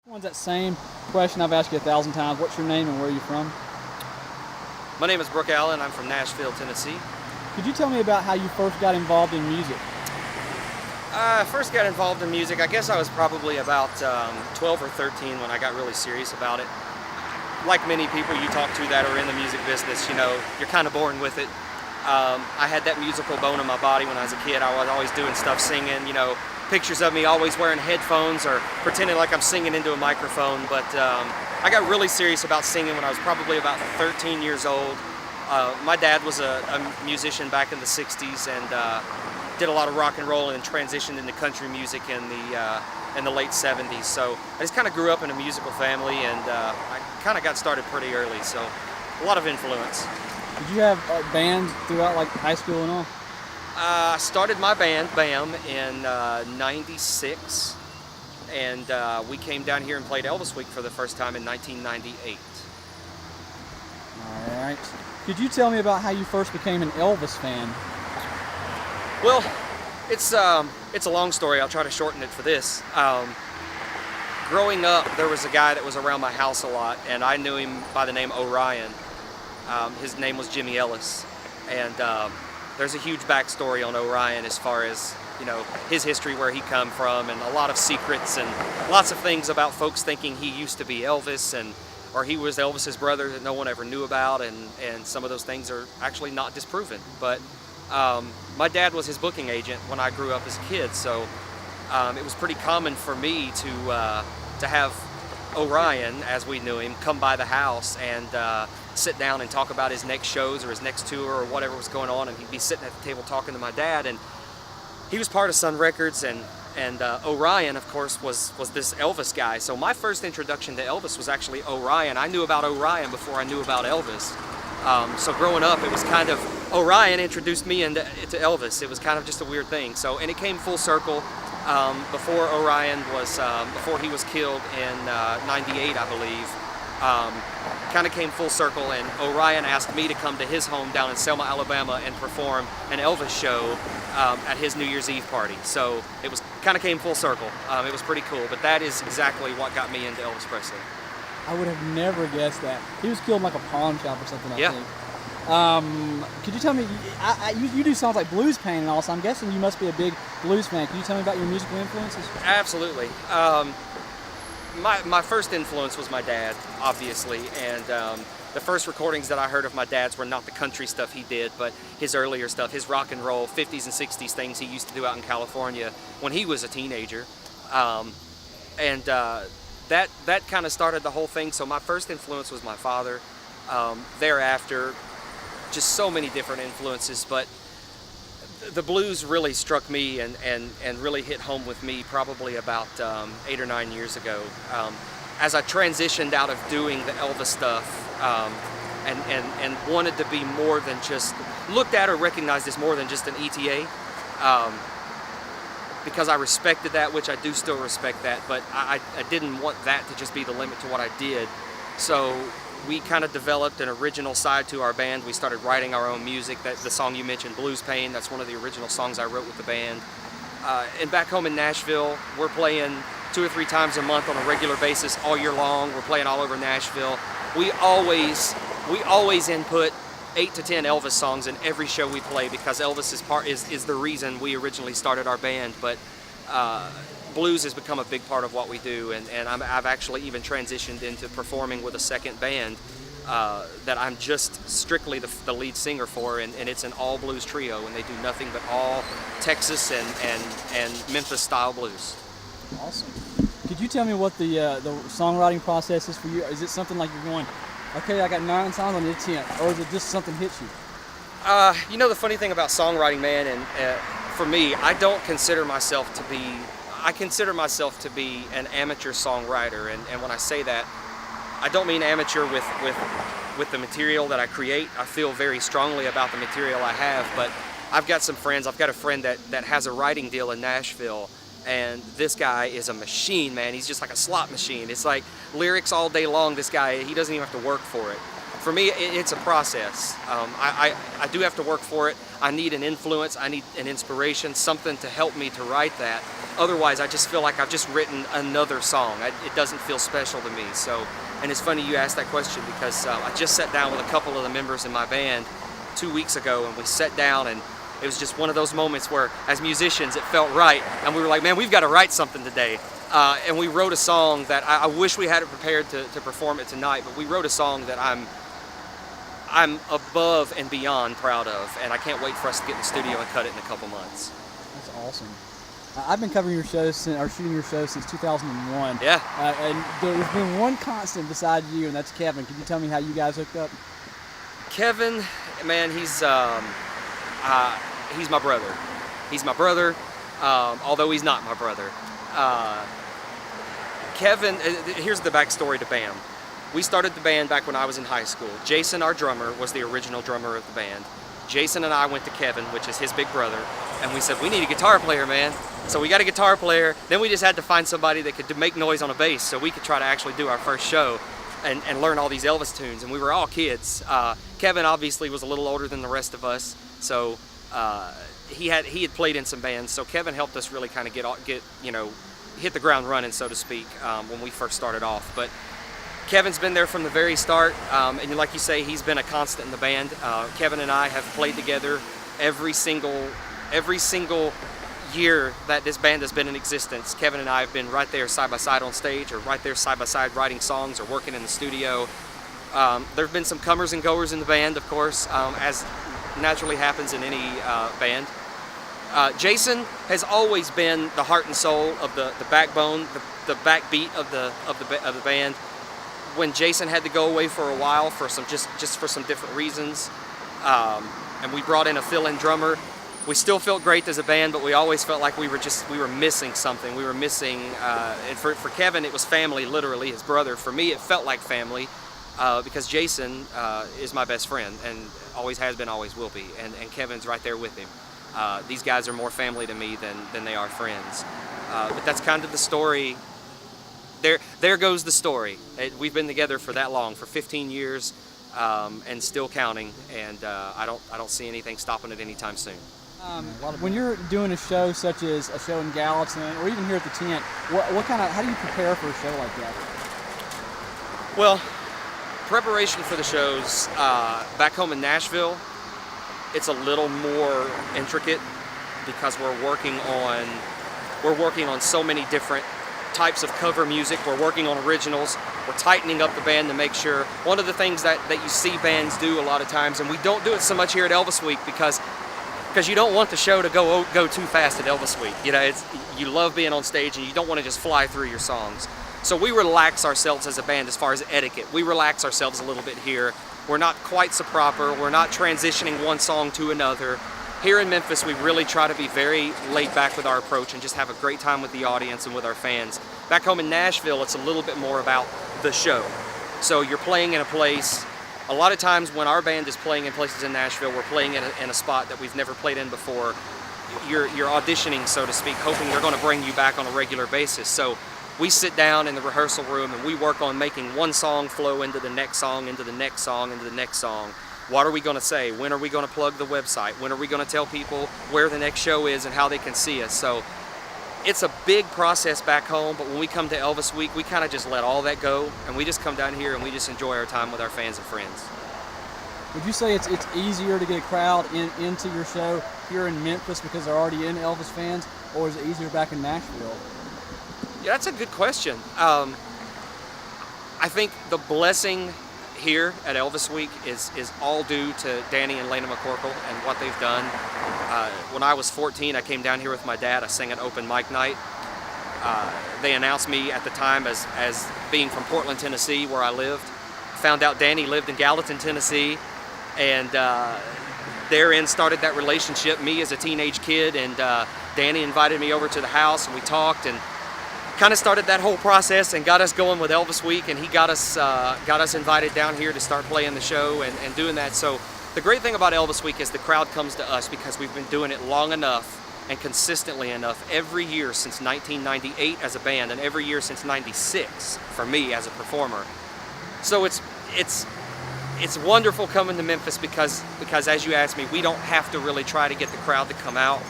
One's that same question I've asked you 1,000 times. What's your name and where are you from? My name is Brooke Allen. I'm from Nashville, Tennessee. Could you tell me about how you first got involved in music? I first got involved in music, I guess I was probably about 12 or 13 when I got really serious about it. Like many people you talk to that are in the music business, you know, you're kind of born with it. I had that musical bone in my body when I was a kid. I was always doing stuff, singing, you know, pictures of me always wearing headphones or pretending like I'm singing into a microphone. But I got really serious about singing when I was probably about 13 years old. My dad was a musician back in the 60s and did a lot of rock and roll and transitioned into country music in the late 70s. So I just kind of grew up in a musical family, and I kind of got started pretty early, so a lot of influence. Did you have bands throughout like high school and all? I started my band, BAM, in '96, and we came down here and played Elvis Week for the first time in 1998. All right. Could you tell me about how you first became an Elvis fan? Well, it's a long story. I'll try to shorten it for this. Growing up, there was a guy that was around my house a lot, and I knew him by the name Orion. His name was Jimmy Ellis, and there's a huge backstory on Orion as far as, you know, his history, where he come from, and a lot of secrets and lots of things about folks thinking he used to be Elvis or he was Elvis's brother that no one ever knew about, and some of those things are actually not disproven. But my dad was his booking agent when I grew up as a kid, so it was pretty common for me to have Orion, as we knew him, come by the house and sit down and talk about his next shows or his next tour or whatever was going on, and he'd be sitting at the table talking to my dad. And he was part of Sun Records, and Orion, of course, was this Elvis guy. So my first introduction to Elvis was actually Orion. I knew about Orion before I knew about Elvis. So growing up, it was kind of, Orion introduced me into Elvis. It was kind of just a weird thing. So, and it came full circle. Before Orion before he was killed in '98, I believe, kind of came full circle, and Orion asked me to come to his home down in Selma, Alabama, and perform an Elvis show at his New Year's Eve party. So it was kind of came full circle. It was pretty cool, but that is exactly what got me into Elvis Presley. I would have never guessed that. He was killed in like a pawn shop or something, I think. Could you tell me, you do songs like Blues Pain and all, so I'm guessing you must be a big blues fan. Can you tell me about your musical influences? Absolutely. My first influence was my dad, obviously, and the first recordings that I heard of my dad's were not the country stuff he did, but his earlier stuff, his rock and roll, 50s and 60s things he used to do out in California when he was a teenager. That kind of started the whole thing. So my first influence was my father. Thereafter, just so many different influences, but the blues really struck me and really hit home with me probably about 8 or 9 years ago. As I transitioned out of doing the Elvis stuff and wanted to be more than just, looked at or recognized as more than just an ETA, because I respected that, which I do still respect that, but I didn't want that to just be the limit to what I did. So we kind of developed an original side to our band. We started writing our own music. The song you mentioned, Blues Pain, that's one of the original songs I wrote with the band. And back home in Nashville, we're playing 2 or 3 times a month on a regular basis all year long. We're playing all over Nashville. We always input 8 to 10 Elvis songs in every show we play, because Elvis is the reason we originally started our band. But blues has become a big part of what we do, and I've actually even transitioned into performing with a second band that I'm just strictly the lead singer for, and it's an all blues trio, and they do nothing but all Texas and Memphis style blues. Awesome. Could you tell me what the songwriting process is for you? Is it something like you're going, okay, I got 9 songs on the 10th, or is it just something hits you? You know, the funny thing about songwriting, man, and for me, I consider myself to be an amateur songwriter, and when I say that, I don't mean amateur with the material that I create. I feel very strongly about the material I have, but I've got some friends. I've got a friend that has a writing deal in Nashville, and this guy is a machine, man. He's just like a slot machine. It's like lyrics all day long. This guy, he doesn't even have to work for it. For me, it's a process. I do have to work for it. I need an influence. I need an inspiration, something to help me to write that. Otherwise, I just feel like I've just written another song. It doesn't feel special to me. So, and it's funny you asked that question because I just sat down with a couple of the members in my band 2 weeks ago, and we sat down, and it was just one of those moments where, as musicians, it felt right, and we were like, man, we've got to write something today. And we wrote a song that I wish we had it prepared to perform it tonight, but we wrote a song that I'm above and beyond proud of, and I can't wait for us to get in the studio and cut it in a couple months. That's awesome. I've been covering your shows or shooting your shows since 2001. Yeah. And there's been one constant besides you, and that's Kevin. Can you tell me how you guys hooked up? Kevin, man, he's my brother. He's my brother, although he's not my brother. Kevin, here's the backstory to BAM. We started the band back when I was in high school. Jason, our drummer, was the original drummer of the band. Jason and I went to Kevin, which is his big brother, and we said, we need a guitar player, man. So we got a guitar player. Then we just had to find somebody that could make noise on a bass so we could try to actually do our first show and learn all these Elvis tunes. And we were all kids. Kevin obviously was a little older than the rest of us, so he had played in some bands. So Kevin helped us really kind of hit the ground running, so to speak, when we first started off. But Kevin's been there from the very start, and like you say, he's been a constant in the band. Kevin and I have played together every single year that this band has been in existence. Kevin and I have been right there side by side on stage, or right there side by side writing songs or working in the studio. There have been some comers and goers in the band, of course, as naturally happens in any band. Jason has always been the heart and soul of the backbone, the backbeat of the band. When Jason had to go away for a while for some just for some different reasons, and we brought in a fill-in drummer, we still felt great as a band, but we always felt like we were missing something. We were missing, and for Kevin it was family, literally his brother. For me it felt like family, because Jason is my best friend and always has been, always will be, and Kevin's right there with him. These guys are more family to me than they are friends. But that's kind of the story. There goes the story. We've been together for that long, for 15 years, and still counting. And I don't see anything stopping it anytime soon. When you're doing a show such as a show in Gallatin, or even here at the tent, how do you prepare for a show like that? Well, preparation for the shows back home in Nashville, it's a little more intricate because we're working on so many different types of cover music. We're working on originals. We're tightening up the band to make sure. One of the things that you see bands do a lot of times, and we don't do it so much here at Elvis Week because you don't want the show to go too fast at Elvis Week. You know, you love being on stage and you don't want to just fly through your songs. So we relax ourselves as a band as far as etiquette. We relax ourselves a little bit here. We're not quite so proper. We're not transitioning one song to another. Here in Memphis, we really try to be very laid back with our approach and just have a great time with the audience and with our fans. Back home in Nashville, it's a little bit more about the show. So you're playing in a place. A lot of times when our band is playing in places in Nashville, we're playing in a spot that we've never played in before. You're auditioning, so to speak, hoping they're going to bring you back on a regular basis. So we sit down in the rehearsal room and we work on making one song flow into the next song, into the next song, into the next song. What are we going to say? When are we going to plug the website? When are we going to tell people where the next show is and how they can see us? So it's a big process back home, but when we come to Elvis Week, we kind of just let all that go, and we just come down here and we just enjoy our time with our fans and friends. Would you say it's easier to get a crowd into your show here in Memphis because they're already in Elvis fans, or is it easier back in Nashville? Yeah, that's a good question. I think the blessing here at Elvis Week is all due to Danny and Lena McCorkle and what they've done. When I was 14, I came down here with my dad. I sang an open mic night. They announced me at the time as being from Portland, Tennessee, where I lived. Found out Danny lived in Gallatin, Tennessee, and therein started that relationship. Me as a teenage kid, and Danny invited me over to the house, and we talked and kind of started that whole process and got us going with Elvis Week, and he got us invited down here to start playing the show and doing that. So the great thing about Elvis Week is the crowd comes to us because we've been doing it long enough and consistently enough every year since 1998 as a band, and every year since '96 for me as a performer. So it's wonderful coming to Memphis because as you asked me, we don't have to really try to get the crowd to come out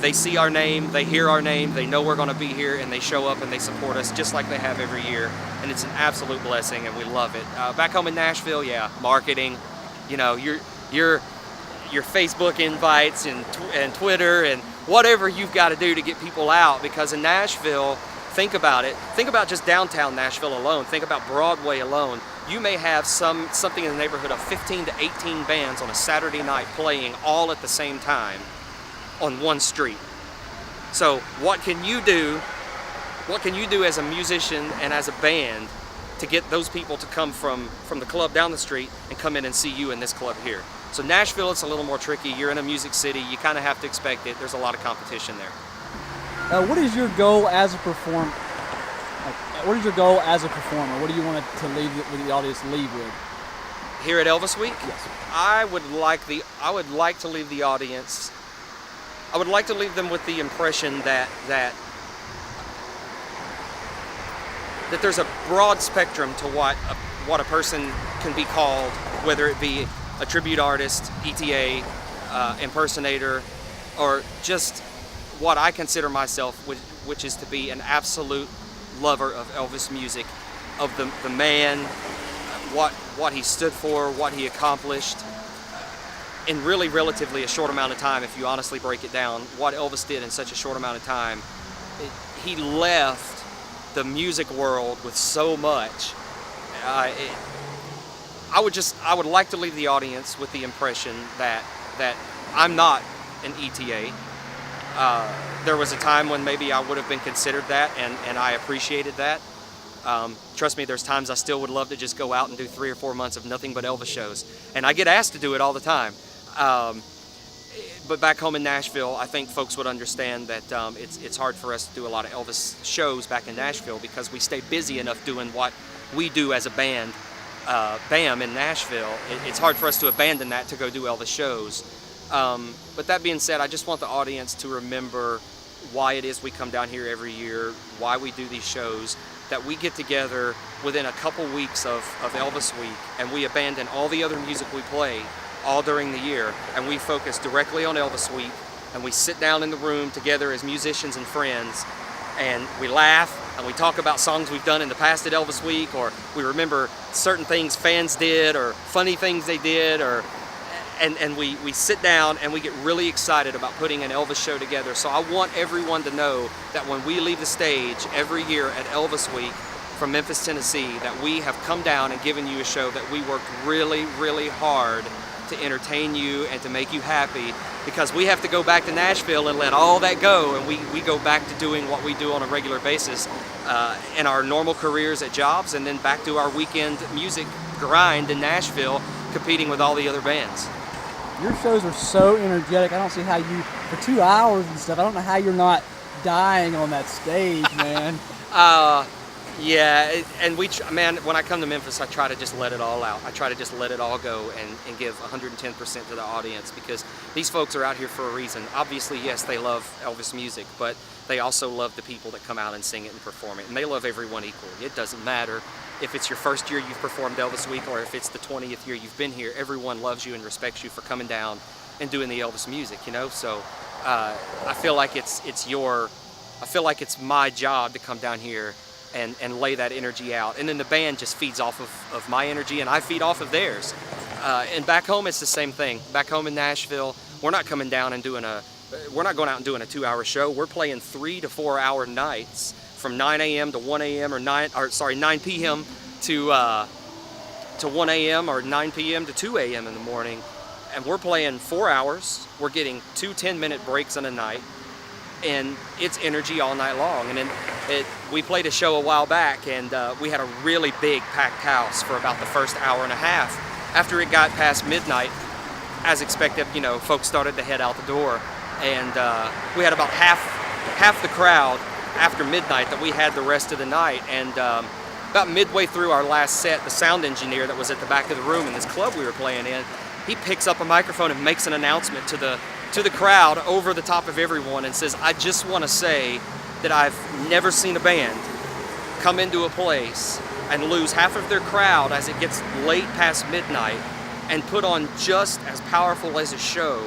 they see our name, they hear our name, they know we're going to be here, and they show up and they support us just like they have every year. And it's an absolute blessing, and we love it. Back home in Nashville, yeah, marketing, your Facebook invites and Twitter and whatever you've got to do to get people out, because in Nashville, think about it. Think about just downtown Nashville alone. Think about Broadway alone. You may have something in the neighborhood of 15 to 18 bands on a Saturday night playing all at the same time on one street. So what can you do? What can you do as a musician and as a band to get those people to come from the club down the street and come in and see you in this club here? So Nashville, it's a little more tricky. You're in a music city. You kind of have to expect it. There's a lot of competition there. What is your goal as a performer? What is your goal as a performer? What do you want to leave with the audience leave with? Here at Elvis Week? Yes. I would like to leave the audience. I would like to leave them with the impression that there's a broad spectrum to what a person can be called, whether it be a tribute artist, ETA, impersonator, or just what I consider myself, which is to be an absolute lover of Elvis music, of the man, what he stood for, what he accomplished, in really relatively a short amount of time. If you honestly break it down, what Elvis did in such a short amount of time, he left the music world with so much. I would like to leave the audience with the impression that I'm not an ETA. There was a time when maybe I would have been considered that, and I appreciated that. Trust me, there's times I still would love to just go out and do 3 or 4 months of nothing but Elvis shows, and I get asked to do it all the time. But back home in Nashville, I think folks would understand that it's hard for us to do a lot of Elvis shows back in Nashville because we stay busy enough doing what we do as a band, BAM in Nashville. It's hard for us to abandon that to go do Elvis shows. But that being said, I just want the audience to remember why it is we come down here every year, why we do these shows, that we get together within a couple weeks of Elvis Week, and we abandon all the other music we play all during the year, and we focus directly on Elvis Week, and we sit down in the room together as musicians and friends, and we laugh, and we talk about songs we've done in the past at Elvis Week, or we remember certain things fans did, or funny things they did, and we sit down and we get really excited about putting an Elvis show together. So I want everyone to know that when we leave the stage every year at Elvis Week from Memphis, Tennessee, that we have come down and given you a show that we worked really, really hard to entertain you and to make you happy, because we have to go back to Nashville and let all that go, and we go back to doing what we do on a regular basis in our normal careers at jobs, and then back to our weekend music grind in Nashville, competing with all the other bands. Your shows are so energetic. I don't see how you, for 2 hours and stuff, I don't know how you're not dying on that stage, man. Yeah, and man, when I come to Memphis, I try to just let it all out. I try to just let it all go and give 110% to the audience, because these folks are out here for a reason. Obviously, yes, they love Elvis music, but they also love the people that come out and sing it and perform it, and they love everyone equally. It doesn't matter if it's your first year you've performed Elvis Week or if it's the 20th year you've been here. Everyone loves you and respects you for coming down and doing the Elvis music, you know? So I feel like it's my job to come down here and lay that energy out. And then the band just feeds off of my energy, and I feed off of theirs. And back home, it's the same thing. Back home in Nashville, we're not coming down and we're not going out and doing a 2-hour show. We're playing 3 to 4 hour nights from 9 a.m. to 1 a.m. or 9 p.m. to 1 a.m. or 9 p.m. to 2 a.m. in the morning. And we're playing 4 hours. We're getting 2 10-minute breaks in a night, and it's energy all night long. And then we played a show a while back, and we had a really big packed house for about the first hour and a half. After it got past midnight, as expected, you know, folks started to head out the door, and we had about half the crowd after midnight that we had the rest of the night. And about midway through our last set, the sound engineer that was at the back of the room in this club we were playing in, he picks up a microphone and makes an announcement to the crowd over the top of everyone and says, "I just want to say that I've never seen a band come into a place and lose half of their crowd as it gets late past midnight and put on just as powerful as a show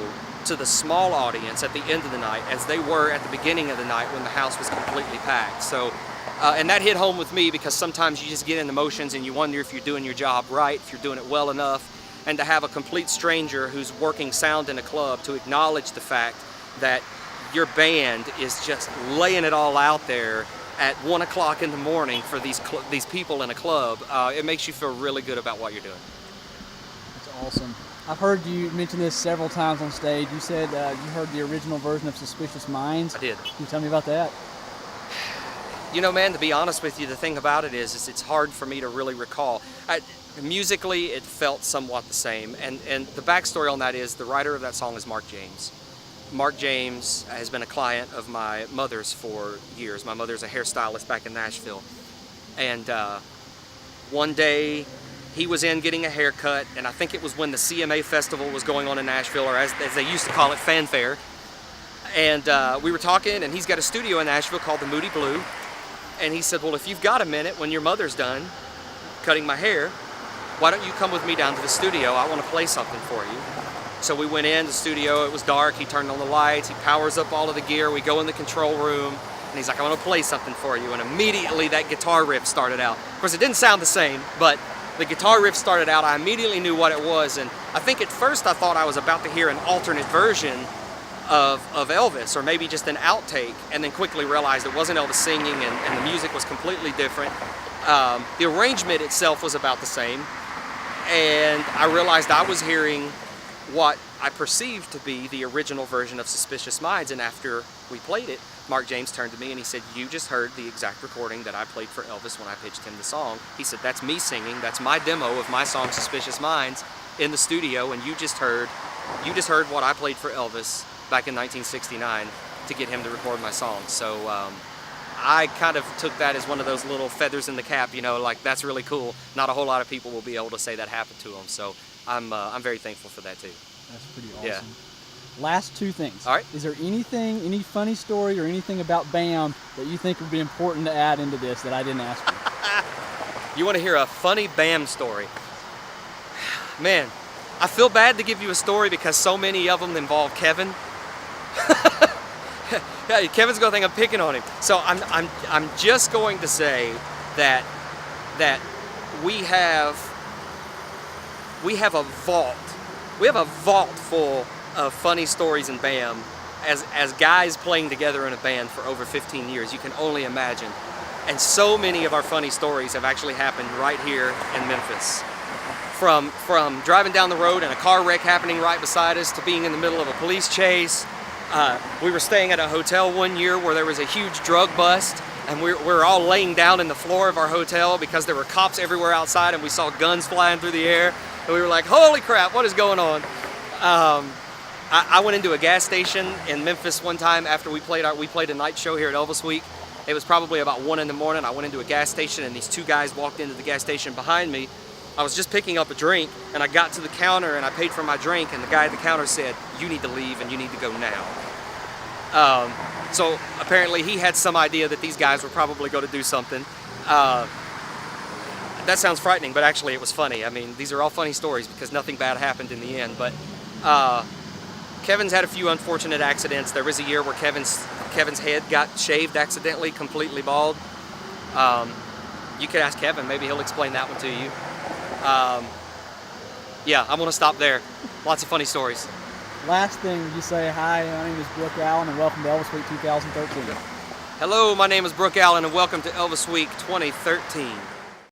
to the small audience at the end of the night as they were at the beginning of the night when the house was completely packed. So, and that hit home with me because sometimes you just get in emotions and you wonder if you're doing your job right, if you're doing it well enough, and to have a complete stranger who's working sound in a club to acknowledge the fact that your band is just laying it all out there at 1 o'clock in the morning for these people in a club, it makes you feel really good about what you're doing. That's awesome. I've heard you mention this several times on stage. You said you heard the original version of Suspicious Minds. I did. Can you tell me about that? You know, man, to be honest with you, the thing about it is it's hard for me to really recall. Musically, it felt somewhat the same, and the backstory on that is the writer of that song is Mark James. Mark James has been a client of my mother's for years. My mother's a hairstylist back in Nashville, and one day he was in getting a haircut, and I think it was when the CMA festival was going on in Nashville, or as they used to call it, Fanfare. And we were talking, and he's got a studio in Nashville called the Moody Blue, and he said, well, if you've got a minute when your mother's done cutting my hair, why don't you come with me down to the studio? I want to play something for you. So we went in the studio, it was dark, he turned on the lights, he powers up all of the gear, we go in the control room, and he's like, I want to play something for you. And immediately that guitar riff started out. Of course, it didn't sound the same, but the guitar riff started out, I immediately knew what it was, and I think at first I thought I was about to hear an alternate version of Elvis, or maybe just an outtake, and then quickly realized it wasn't Elvis singing, and the music was completely different. The arrangement itself was about the same, and I realized I was hearing what I perceived to be the original version of Suspicious Minds, and after we played it, Mark James turned to me and he said, you just heard the exact recording that I played for Elvis when I pitched him the song. He said, that's me singing, that's my demo of my song Suspicious Minds in the studio, and you just heard what I played for Elvis back in 1969 to get him to record my song. So I kind of took that as one of those little feathers in the cap, you know, like that's really cool. Not a whole lot of people will be able to say that happened to them, so I'm very thankful for that too. That's pretty awesome. Yeah. Last two things. All right. Is there anything, any funny story or anything about BAM that you think would be important to add into this that I didn't ask you? You want to hear a funny BAM story? Man, I feel bad to give you a story because so many of them involve Kevin. Yeah, Kevin's gonna think I'm picking on him. So I'm just going to say that we have a vault. We have a vault full of funny stories in BAM as guys playing together in a band for over 15 years. You can only imagine. And so many of our funny stories have actually happened right here in Memphis. From driving down the road and a car wreck happening right beside us to being in the middle of a police chase. We were staying at a hotel one year where there was a huge drug bust, and we were all laying down in the floor of our hotel because there were cops everywhere outside and we saw guns flying through the air, and we were like, holy crap, what is going on? I went into a gas station in Memphis one time after we played a night show here at Elvis Week. It was probably about 1 in the morning. I went into a gas station and these two guys walked into the gas station behind me. I was just picking up a drink, and I got to the counter and I paid for my drink, and the guy at the counter said, you need to leave and you need to go now. So apparently he had some idea that these guys were probably going to do something. That sounds frightening, but actually it was funny. I mean, these are all funny stories because nothing bad happened in the end. But Kevin's had a few unfortunate accidents. There was a year where Kevin's head got shaved accidentally, completely bald. You could ask Kevin, maybe he'll explain that one to you. Yeah, I'm going to stop there. Lots of funny stories. Last thing, would you say, hi, my name is Brooke Allen, and welcome to Elvis Week 2013. Hello, my name is Brooke Allen, and welcome to Elvis Week 2013.